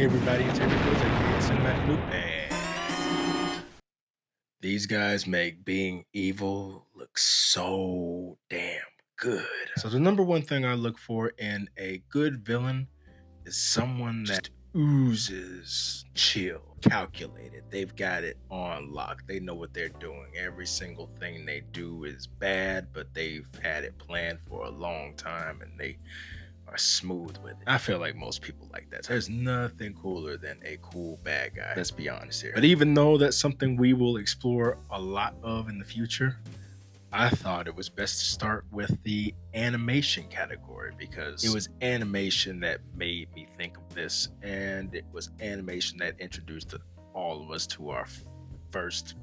Hey everybody, it's Eric Rose, aka Cinematic Loop, and these guys make being evil look so damn good. So the number one thing I look for in a good villain is someone that oozes chill, calculated. They've got it on lock. They know what they're doing. Every single thing they do is bad, but they've had it planned for a long time and they are smooth with it. I feel like most people like that. There's nothing cooler than a cool bad guy. Let's be honest here. But even though that's something we will explore a lot of in the future, I thought it was best to start with the animation category because it was animation that made me think of this, and it was animation that introduced all of us to our first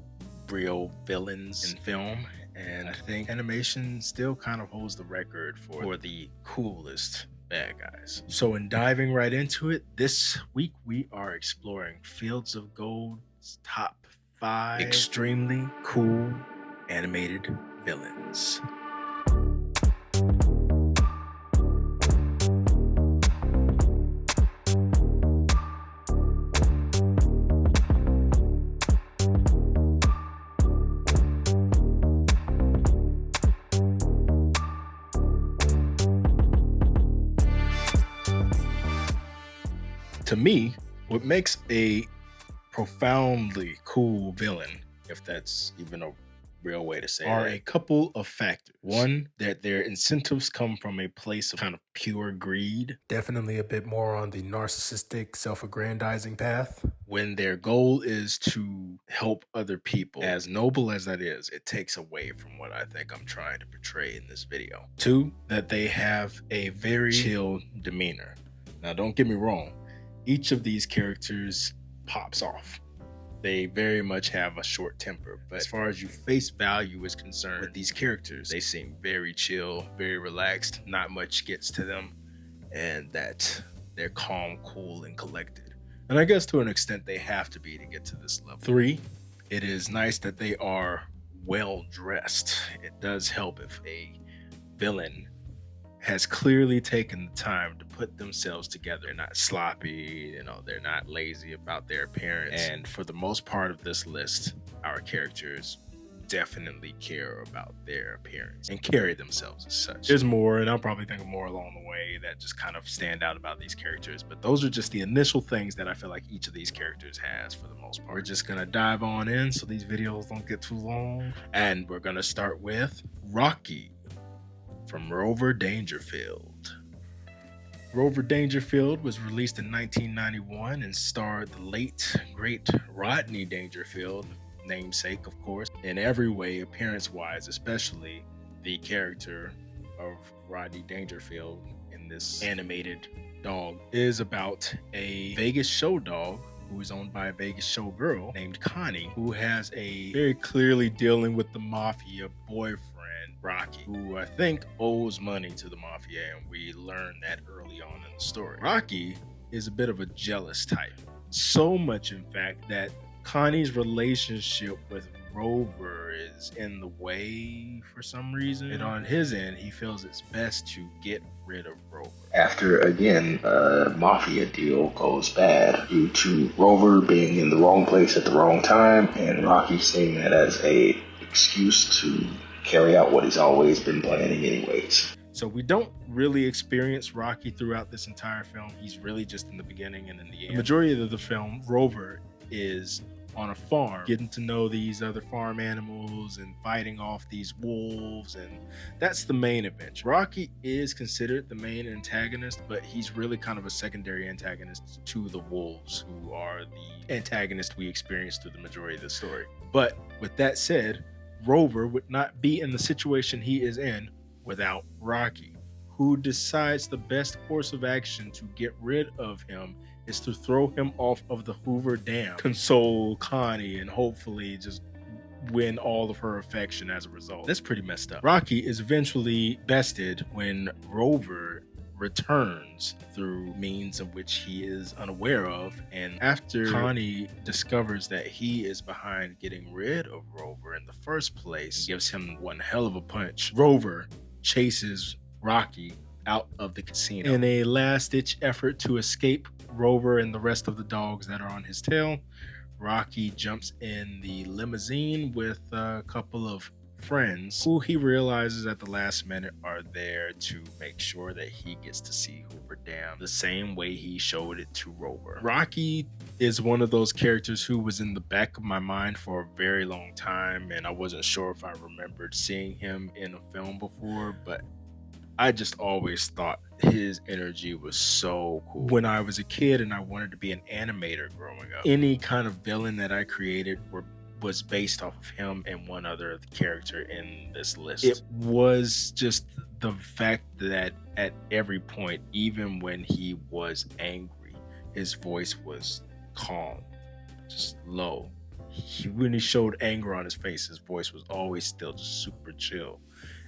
real villains in film. And I think animation still kind of holds the record for the coolest bad guys. So in diving right into it, this week we are exploring Fields of Gold's top 5 extremely cool animated villains. To me, what makes a profoundly cool villain, if that's even a real way to say it, are a couple of factors. One, that their incentives come from a place of kind of pure greed. Definitely a bit more on the narcissistic, self-aggrandizing path. When their goal is to help other people, as noble as that is, it takes away from what I think I'm trying to portray in this video. Two, that they have a very chill demeanor. Now, don't get me wrong. Each of these characters pops off. They very much have a short temper, but as far as your face value is concerned with these characters, they seem very chill, very relaxed, not much gets to them, and that they're calm, cool, and collected. And I guess to an extent they have to be to get to this level. 3, it is nice that they are well dressed. It does help if a villain has clearly taken the time to put themselves together. They're not sloppy, they're not lazy about their appearance. And for the most part of this list, our characters definitely care about their appearance and carry themselves as such. There's more, and I'll probably think of more along the way that just kind of stand out about these characters, but those are just the initial things that I feel like each of these characters has for the most part. We're just gonna dive on in so these videos don't get too long, and we're gonna start with Rocky from Rover Dangerfield. Rover Dangerfield was released in 1991 and starred the late, great Rodney Dangerfield, namesake, of course, in every way, appearance-wise, especially the character of Rodney Dangerfield in this animated dog is about a Vegas show dog who is owned by a Vegas showgirl named Connie, who has a very clearly dealing with the mafia boyfriend, Rocky, who I think owes money to the mafia, and we learn that early on in the story. Rocky is a bit of a jealous type. So much, in fact, that Connie's relationship with Rover is in the way for some reason. And on his end, he feels it's best to get rid of Rover. After, again, a mafia deal goes bad due to Rover being in the wrong place at the wrong time, and Rocky seeing that as a excuse to carry out what he's always been planning anyways. So we don't really experience Rocky throughout this entire film. He's really just in the beginning and in the end. The majority of the film, Rover is on a farm, getting to know these other farm animals and fighting off these wolves, and that's the main adventure. Rocky is considered the main antagonist, but he's really kind of a secondary antagonist to the wolves, who are the antagonist we experience through the majority of the story. But with that said, Rover would not be in the situation he is in without Rocky, who decides the best course of action to get rid of him is to throw him off of the Hoover Dam, console Connie, and hopefully just win all of her affection as a result. That's pretty messed up. Rocky is eventually bested when Rover returns through means of which he is unaware of, and after Connie discovers that he is behind getting rid of Rover in the first place, gives him one hell of a punch. Rover chases Rocky out of the casino. In a last-ditch effort to escape Rover and the rest of the dogs that are on his tail, Rocky jumps in the limousine with a couple of friends who he realizes at the last minute are there to make sure that he gets to see Hoover Dam the same way he showed it to Rover. Rocky is one of those characters who was in the back of my mind for a very long time, and I wasn't sure if I remembered seeing him in a film before, but I just always thought his energy was so cool. When I was a kid and I wanted to be an animator growing up, any kind of villain that I created was based off of him and one other character in this list. It was just the fact that at every point, even when he was angry, his voice was calm, just low. When he showed anger on his face, his voice was always still just super chill.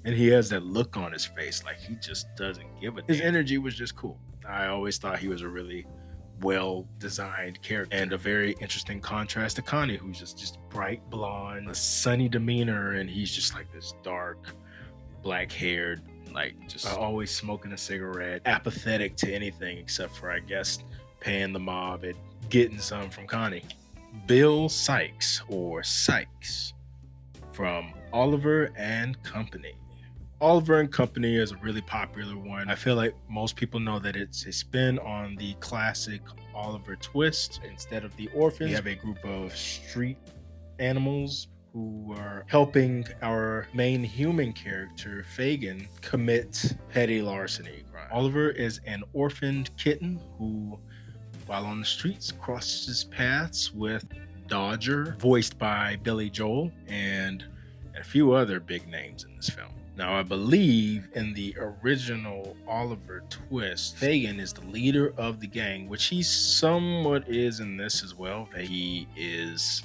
And he has that look on his face like he just doesn't give a damn. His energy was just cool. I always thought he was a really well-designed character and a very interesting contrast to Connie, who's just bright blonde, a sunny demeanor, and he's just like this dark, black-haired, like just always smoking a cigarette, apathetic to anything except for, I guess, paying the mob and getting some from Connie. Bill Sikes, or Sykes, from Oliver and Company. Oliver and Company is a really popular one. I feel like most people know that it's a spin on the classic Oliver Twist. Instead of the orphans, we have a group of street animals who are helping our main human character, Fagin, commit petty larceny crime. Oliver is an orphaned kitten who, while on the streets, crosses paths with Dodger, voiced by Billy Joel, and a few other big names in this film. Now, I believe in the original Oliver Twist, Fagin is the leader of the gang, which he somewhat is in this as well. He is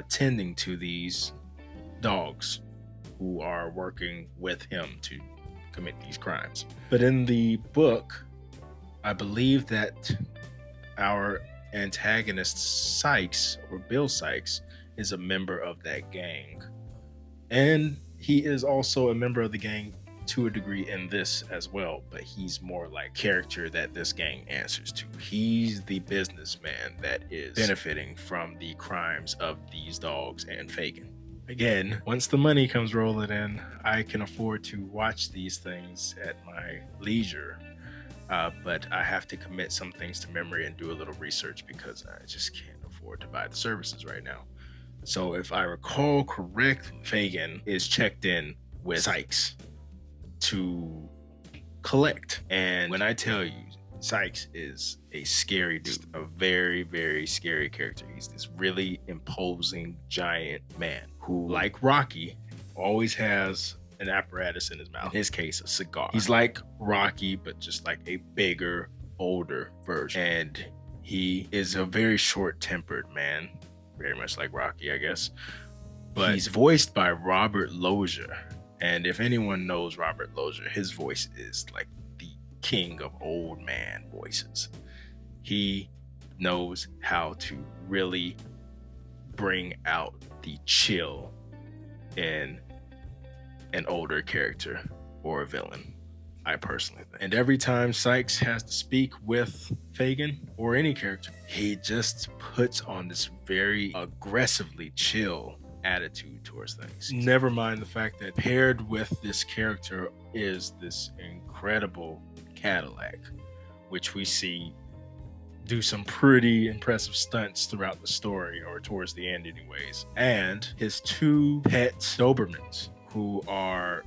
tending to these dogs who are working with him to commit these crimes. But in the book, I believe that our antagonist Sykes, or Bill Sykes, is a member of that gang. And he is also a member of the gang to a degree in this as well, but he's more like character that this gang answers to. He's the businessman that is benefiting from the crimes of these dogs and Fagin. Again, once the money comes rolling in, I can afford to watch these things at my leisure, but I have to commit some things to memory and do a little research because I just can't afford to buy the services right now. So if I recall correctly, Fagin is checked in with Sykes to collect. And when I tell you, Sykes is a scary dude, a very, very scary character. He's this really imposing giant man who, like Rocky, always has an apparatus in his mouth. In his case, a cigar. He's like Rocky, but just like a bigger, older version. And he is a very short-tempered man. Very much like Rocky, I guess. But he's voiced by Robert Loggia. And if anyone knows Robert Loggia, his voice is like the king of old man voices. He knows how to really bring out the chill in an older character or a villain, I personally think. And every time Sykes has to speak with Fagin or any character, he just puts on this very aggressively chill attitude towards things. Never mind the fact that paired with this character is this incredible Cadillac, which we see do some pretty impressive stunts throughout the story, or towards the end anyways. And his two pet Dobermans, who are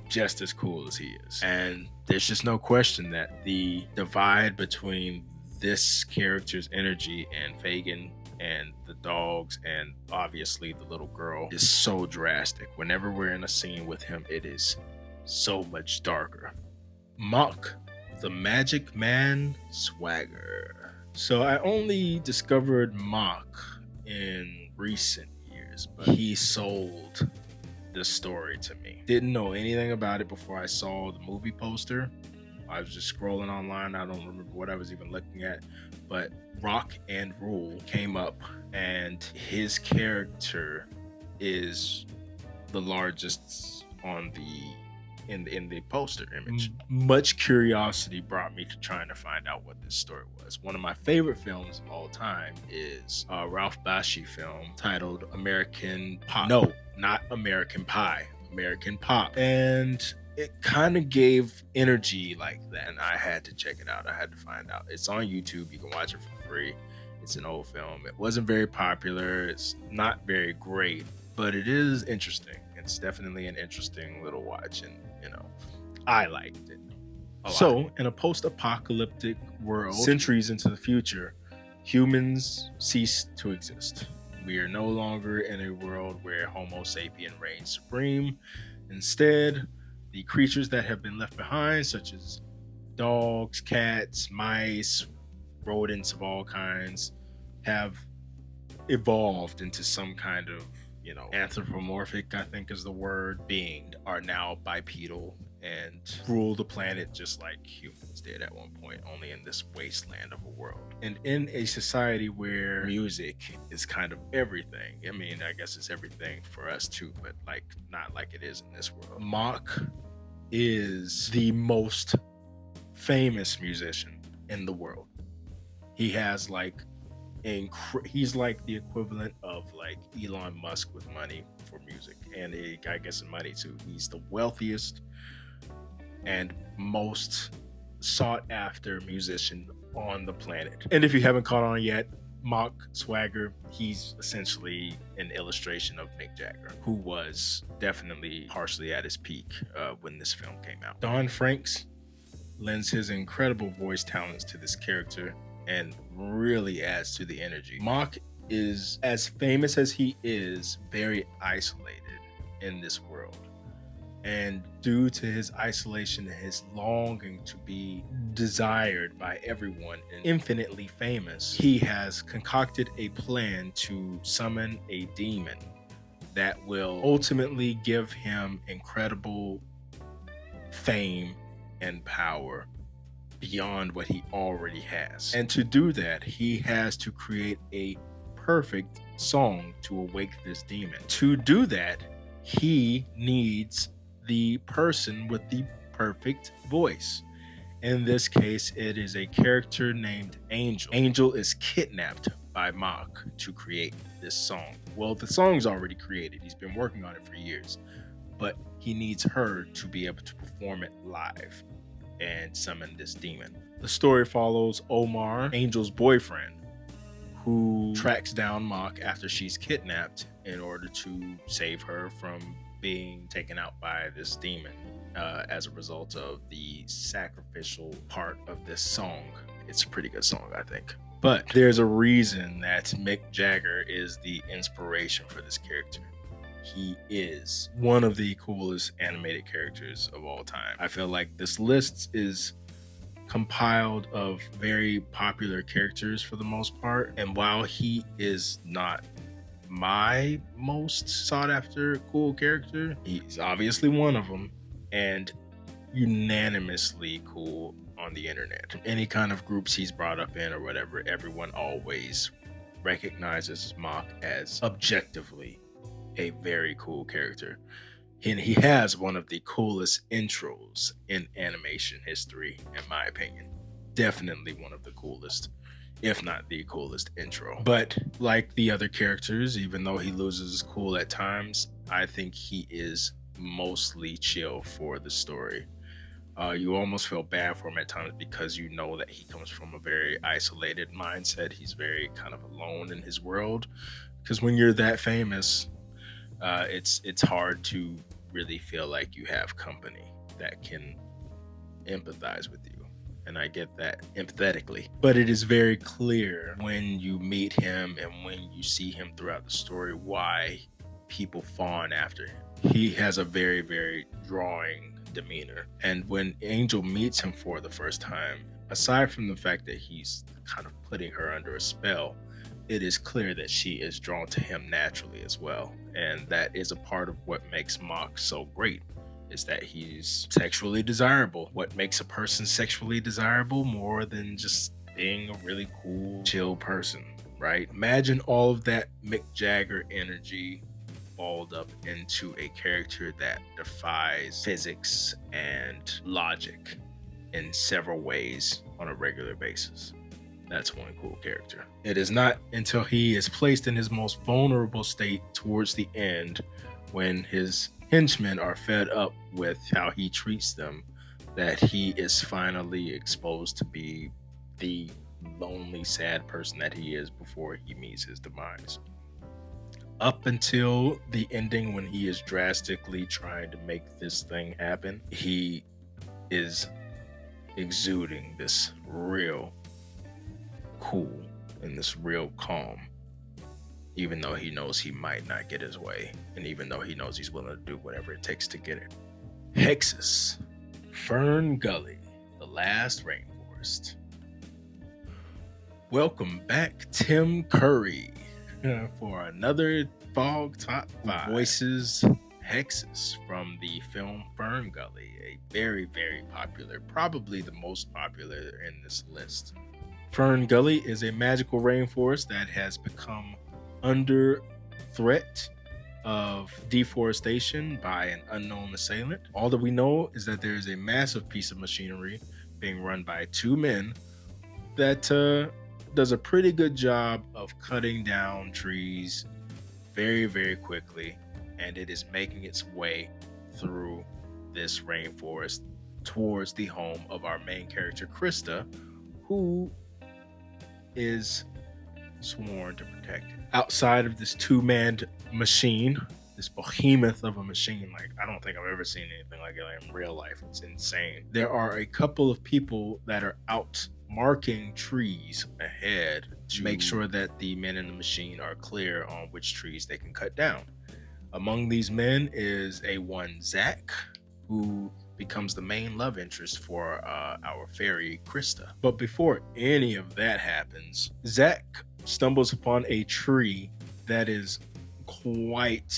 just as cool as he is. And there's just no question that the divide between this character's energy and Fagin and the dogs and obviously the little girl is so drastic. Whenever we're in a scene with him, it is so much darker. Mock, the Magic Man Swagger. So I only discovered Mock in recent years, but he sold this story to me. Didn't know anything about it before I saw the movie poster. I was just scrolling online. I don't remember what I was even looking at, but Rock and Rule came up, and his character is the largest on the in the poster image. Much curiosity brought me to trying to find out what this story was. One of my favorite films of all time is a Ralph Bakshi film titled American Pop. No, not American Pie, American Pop. And it kind of gave energy like that, and I had to check it out. I had to find out. It's on YouTube. You can watch it for free. It's an old film. It wasn't very popular. It's not very great, but it is interesting. It's definitely an interesting little watch, and I liked it a lot. So, in a post-apocalyptic world, centuries into the future, humans cease to exist. We are no longer in a world where Homo sapien reigns supreme. Instead, the creatures that have been left behind, such as dogs, cats, mice, rodents of all kinds, have evolved into some kind of, anthropomorphic, I think is the word, being, are now bipedal and rule the planet just like humans did at one point, only in this wasteland of a world. And in a society where music is kind of everything, I mean, I guess it's everything for us too, but not like it is in this world. Mock is the most famous musician in the world. He has he's like the equivalent of Elon Musk with money for music, and I guess in money too. He's the wealthiest and most sought after musician on the planet. And if you haven't caught on yet, Mock swagger, he's essentially an illustration of Mick Jagger, who was definitely partially at his peak when this film came out. Don Franks lends his incredible voice talents to this character and really adds to the energy. Mock is, as famous as he is, very isolated in this world. And due to his isolation and his longing to be desired by everyone and infinitely famous, he has concocted a plan to summon a demon that will ultimately give him incredible fame and power beyond what he already has. And to do that, he has to create a perfect song to awake this demon. To do that, he needs the person with the perfect voice. In this case, it is a character named Angel. Angel is kidnapped by Mock to create this song. Well, the song's already created. He's been working on it for years, but he needs her to be able to perform it live and summon this demon. The story follows Omar, Angel's boyfriend, who tracks down Mock after she's kidnapped in order to save her from being taken out by this demon as a result of the sacrificial part of this song. It's a pretty good song, I think. But there's a reason that Mick Jagger is the inspiration for this character. He is one of the coolest animated characters of all time. I feel like this list is compiled of very popular characters for the most part. And while he is not my most sought after cool character, he's obviously one of them and unanimously cool on the internet. Any kind of groups he's brought up in or whatever, everyone always recognizes Mock as objectively a very cool character. And he has one of the coolest intros in animation history, in my opinion. Definitely one of the coolest, if not the coolest intro. But like the other characters, even though he loses his cool at times, I think he is mostly chill for the story. You almost feel bad for him at times because you know that he comes from a very isolated mindset. He's very kind of alone in his world. Because when you're that famous, it's hard to really feel like you have company that can empathize with you. And I get that empathetically. But it is very clear when you meet him and when you see him throughout the story why people fawn after him. He has a very, very drawing demeanor. And when Angel meets him for the first time, aside from the fact that he's kind of putting her under a spell, it is clear that she is drawn to him naturally as well. And that is a part of what makes Mock so great, is that he's sexually desirable. What makes a person sexually desirable more than just being a really cool, chill person, right? Imagine all of that Mick Jagger energy balled up into a character that defies physics and logic in several ways on a regular basis. That's one cool character. It is not until he is placed in his most vulnerable state towards the end, when his henchmen are fed up with how he treats them, that he is finally exposed to be the lonely, sad person that he is before he meets his demise. Up until the ending, when he is drastically trying to make this thing happen, he is exuding this real cool and this real calm, even though he knows he might not get his way, and even though he knows he's willing to do whatever it takes to get it. Hexus, Fern Gully, the last rainforest. Welcome back, Tim Curry, for another Fog Top 5. Voices Hexus from the film Fern Gully, a very, very popular, probably the most popular in this list. Fern Gully is a magical rainforest that has become under threat of deforestation by an unknown assailant. All that we know is that there is a massive piece of machinery being run by two men that does a pretty good job of cutting down trees very, very quickly, and it is making its way through this rainforest towards the home of our main character, Krista, who is sworn to protect it. Outside of this two-man machine, this behemoth of a machine, like I don't think I've ever seen anything like it in real life. It's insane. There are a couple of people that are out marking trees ahead to make sure that the men in the machine are clear on which trees they can cut down. Among these men is a one Zach, who becomes the main love interest for our fairy Krista. But before any of that happens, Zach stumbles upon a tree that is quite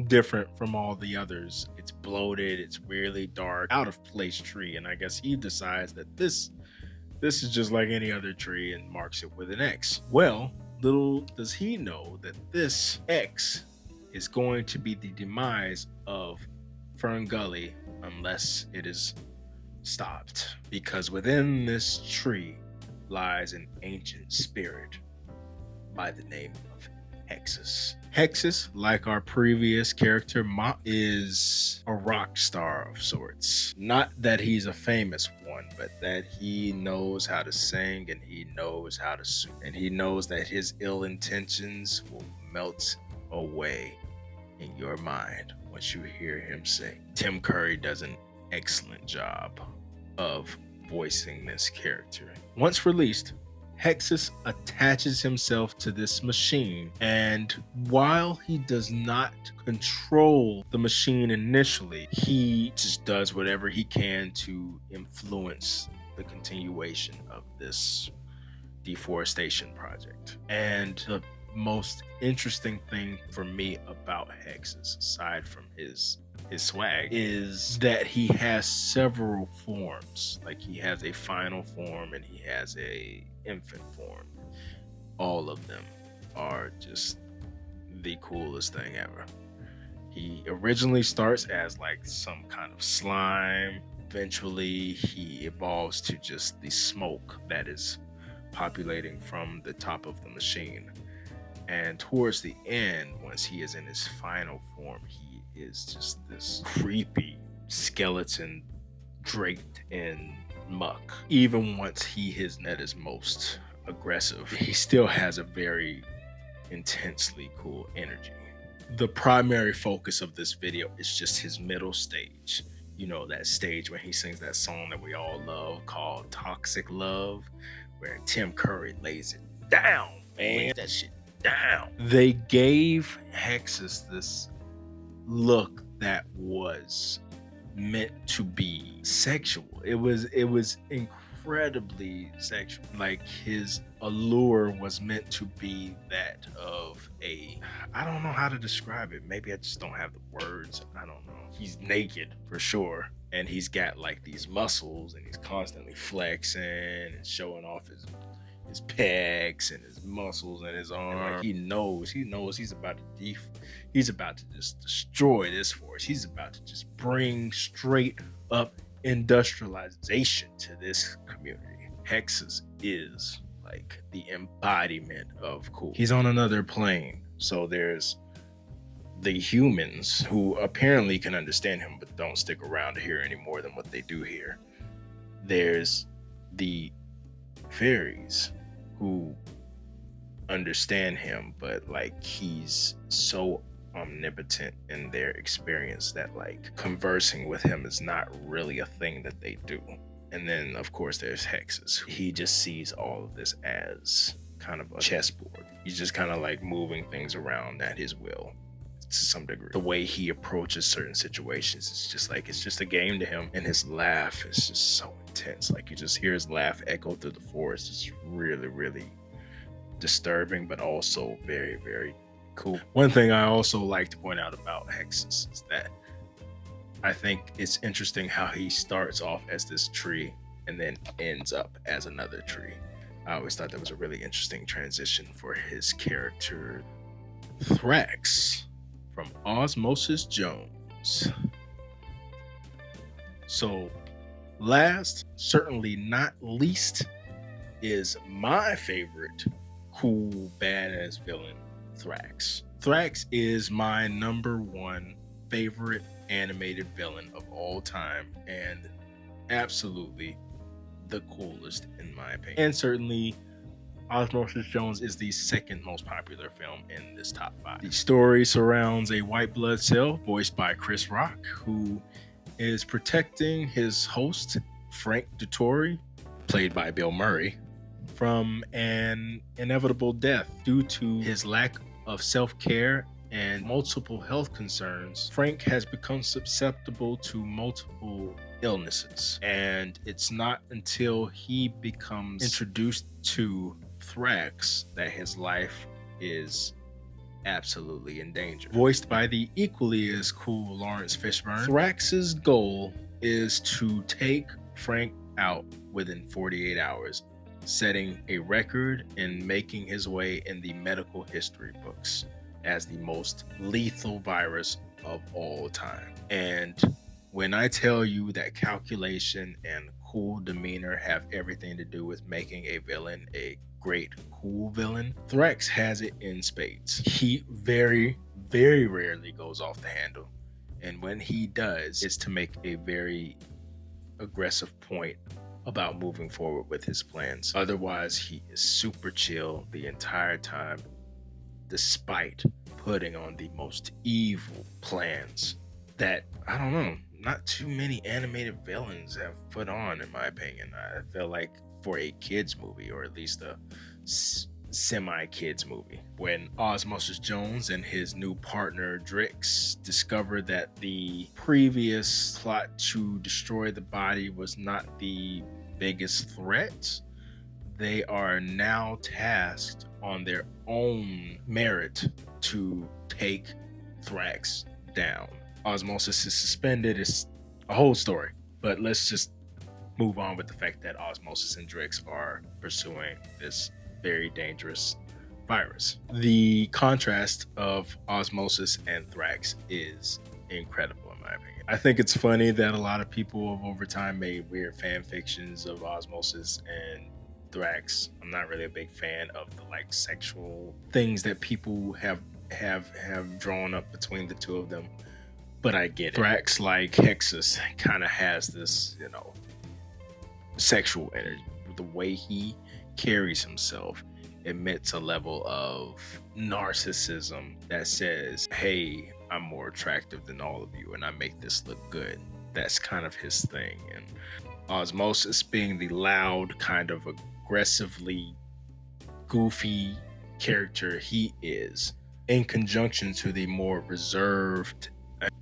different from all the others. It's bloated, it's really dark, out of place tree, and I guess he decides that this is just like any other tree and marks it with an X. Well, little does he know that this X is going to be the demise of Fern Gully unless it is stopped, because within this tree lies an ancient spirit by the name of Hexus. Hexus, like our previous character Mop, is a rock star of sorts. Not that he's a famous one, but that he knows how to sing and he knows how to sing, and he knows that his ill intentions will melt away in your mind once you hear him sing. Tim Curry does an excellent job of voicing this character. Once released, Hexus attaches himself to this machine, and while he does not control the machine initially, he just does whatever he can to influence the continuation of this deforestation project. And the most interesting thing for me about Hexus, aside from his swag, is that he has several forms. Like, he has a final form and he has a infant form. All of them are just the coolest thing ever. He originally starts as like some kind of slime. Eventually he evolves to just the smoke that is populating from the top of the machine. And towards the end, once he is in his final form, he is just this creepy skeleton draped in muck. Even once he is at his most aggressive, he still has a very intensely cool energy. The primary focus of this video is just his middle stage. You know, that stage when he sings that song that we all love called Toxic Love, where Tim Curry lays it down, man. Lays that shit down. They gave Hexus this look that was meant to be sexual. It was incredibly sexual. Like, his allure was meant to be that of I don't know how to describe it. Maybe I just don't have the words. I don't know. He's naked for sure, and he's got like these muscles, and he's constantly flexing and showing off his his pecs and his muscles and his arm. Like he knows he's about to just destroy this force. He's about to just bring straight up industrialization to this community. Hexus is like the embodiment of cool. He's on another plane. So there's the humans who apparently can understand him but don't stick around to hear any more than what they do here. There's the fairies who understand him, but like he's so omnipotent in their experience that like conversing with him is not really a thing that they do. And then of course there's Hexus. He just sees all of this as kind of a chessboard. He's just kind of like moving things around at his will to some degree. The way he approaches certain situations, it's just a game to him. And his laugh is just so intense. Like you just hear his laugh echo through the forest. It's really, really disturbing, but also very, very cool. One thing I also like to point out about Hexus is that I think it's interesting how he starts off as this tree and then ends up as another tree. I always thought that was a really interesting transition for his character. Thrax from Osmosis Jones. So last, certainly not least, is my favorite cool badass villain, Thrax. Thrax is my #1 favorite animated villain of all time and absolutely the coolest in my opinion. And certainly Osmosis Jones is the second most popular film in this top 5. The story surrounds a white blood cell voiced by Chris Rock, who is protecting his host, Frank Dettori, played by Bill Murray, from an inevitable death due to his lack of self-care and multiple health concerns. Frank has become susceptible to multiple illnesses, and it's not until he becomes introduced to Thrax that his life is absolutely in danger. Voiced by the equally as cool Lawrence Fishburne, Thrax's goal is to take Frank out within 48 hours, setting a record and making his way in the medical history books as the most lethal virus of all time. And when I tell you that calculation and cool demeanor have everything to do with making a villain a great cool villain, Thrax has it in spades. He very, very rarely goes off the handle. And when he does, it's to make a very aggressive point about moving forward with his plans. Otherwise, he is super chill the entire time, despite putting on the most evil plans that, I don't know, not too many animated villains have put on, in my opinion. I feel like for a kids movie, or at least a semi-kids movie. When Osmosis Jones and his new partner Drix discover that the previous plot to destroy the body was not the biggest threat, they are now tasked on their own merit to take Thrax down. Osmosis is suspended. It's a whole story, but let's just move on with the fact that Osmosis and Drix are pursuing this very dangerous virus. The contrast of Osmosis and Thrax is incredible, in my opinion. I think it's funny that a lot of people have over time made weird fan fictions of Osmosis and Thrax. I'm not really a big fan of the like sexual things that people have drawn up between the two of them, but I get it. Thrax, like Hexus, kind of has this, sexual energy. The way he carries himself emits a level of narcissism that says, hey, I'm more attractive than all of you and I make this look good. That's kind of his thing. And Osmosis, being the loud, kind of aggressively goofy character he is, in conjunction to the more reserved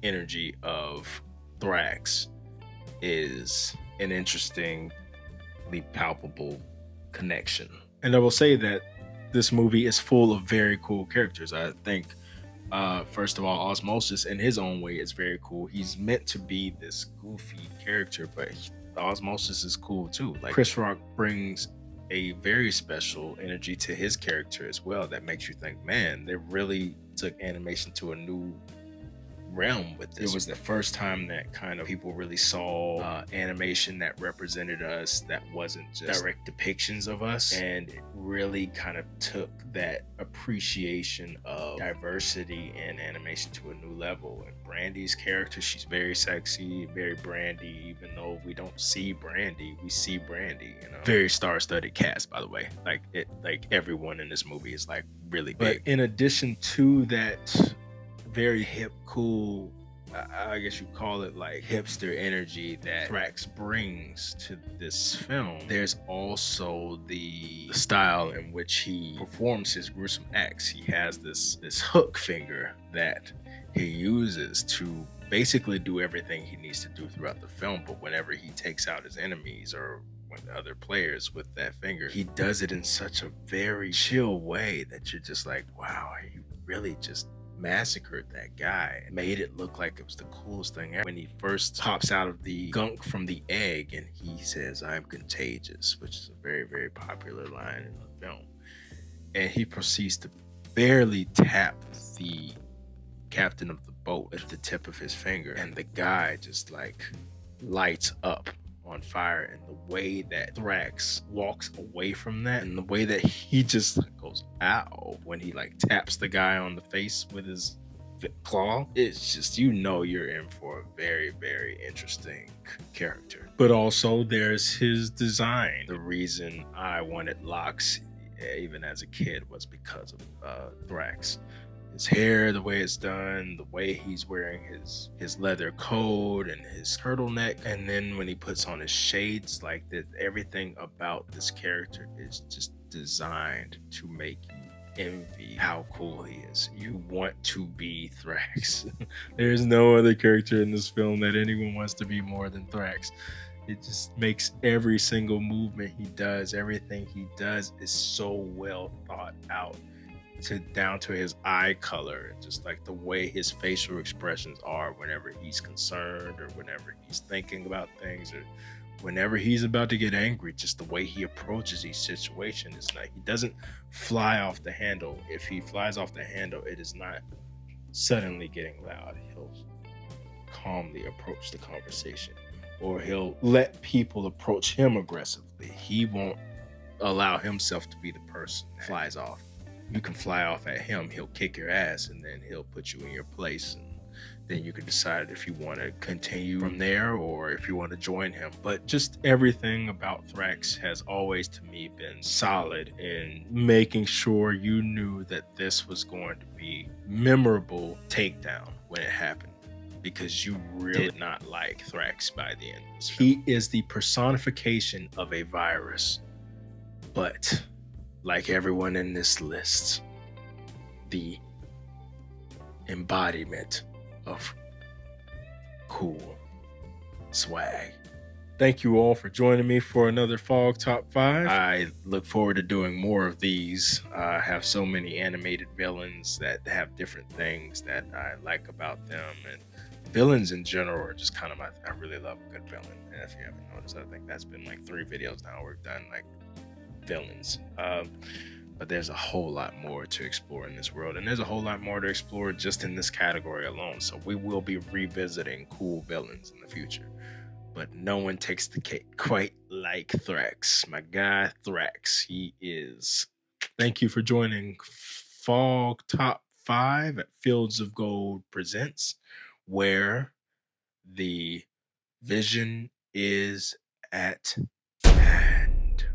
energy of Thrax, is an interestingly palpable connection. And I will say that this movie is full of very cool characters. I think first of all, Osmosis in his own way is very cool. He's meant to be this goofy character, but Osmosis is cool too. Like Chris Rock brings a very special energy to his character as well that makes you think, man, they really took animation to a new realm with this. It was the first time that kind of people really saw animation that represented us, that wasn't just direct depictions of us, and it really kind of took that appreciation of diversity in animation to a new level. And Brandy's character, she's very sexy, very Brandy, even though we don't see Brandy, we see Brandy, you know. Very star-studded cast, by the way. Like everyone in this movie is like really big. But in addition to that very hip, cool, I guess you call it like hipster energy that Thrax brings to this film, there's also the style in which he performs his gruesome acts. He has this hook finger that he uses to basically do everything he needs to do throughout the film, but whenever he takes out his enemies or with other players with that finger, he does it in such a very chill way that you're just like, wow, he really just massacred that guy and made it look like it was the coolest thing ever. When he first pops out of the gunk from the egg and he says, "I'm contagious," which is a very, very popular line in the film, and he proceeds to barely tap the captain of the boat with the tip of his finger, and the guy just like lights up on fire. And the way that Thrax walks away from that, and the way that he just goes ow when he like taps the guy on the face with his claw, it's just, you know, you're in for a very, very interesting character. But also there's his design. The reason I wanted locks even as a kid was because of Thrax. His hair, the way it's done, the way he's wearing his leather coat and his turtleneck, and then when he puts on his shades, like that, everything about this character is just designed to make you envy how cool he is. You want to be Thrax. There's no other character in this film that anyone wants to be more than Thrax. It just makes every single movement he does, everything he does is so well thought out, down to his eye color, just like the way his facial expressions are whenever he's concerned or whenever he's thinking about things or whenever he's about to get angry. Just the way he approaches each situation is like, he doesn't fly off the handle. If he flies off the handle, it is not suddenly getting loud. He'll calmly approach the conversation, or he'll let people approach him aggressively. He won't allow himself to be the person that flies off. You can fly off at him, he'll kick your ass, and then he'll put you in your place, and then you can decide if you want to continue from there or if you want to join him. But just everything about Thrax has always, to me, been solid in making sure you knew that this was going to be memorable takedown when it happened, because you really did not like Thrax by the end of this film. He is the personification of a virus, but like everyone in this list, the embodiment of cool swag. Thank you all for joining me for another Fog Top 5. I look forward to doing more of these. I have so many animated villains that have different things that I like about them, and villains in general are just kind of I really love a good villain. And if you haven't noticed, I think that's been like 3 videos now we've done like villains, but there's a whole lot more to explore in this world, and there's a whole lot more to explore just in this category alone. So we will be revisiting cool villains in the future, but no one takes the cake quite like Thrax. My guy Thrax, he is. Thank you for joining Fog Top 5 at Fields of Gold Presents, where the vision is at hand.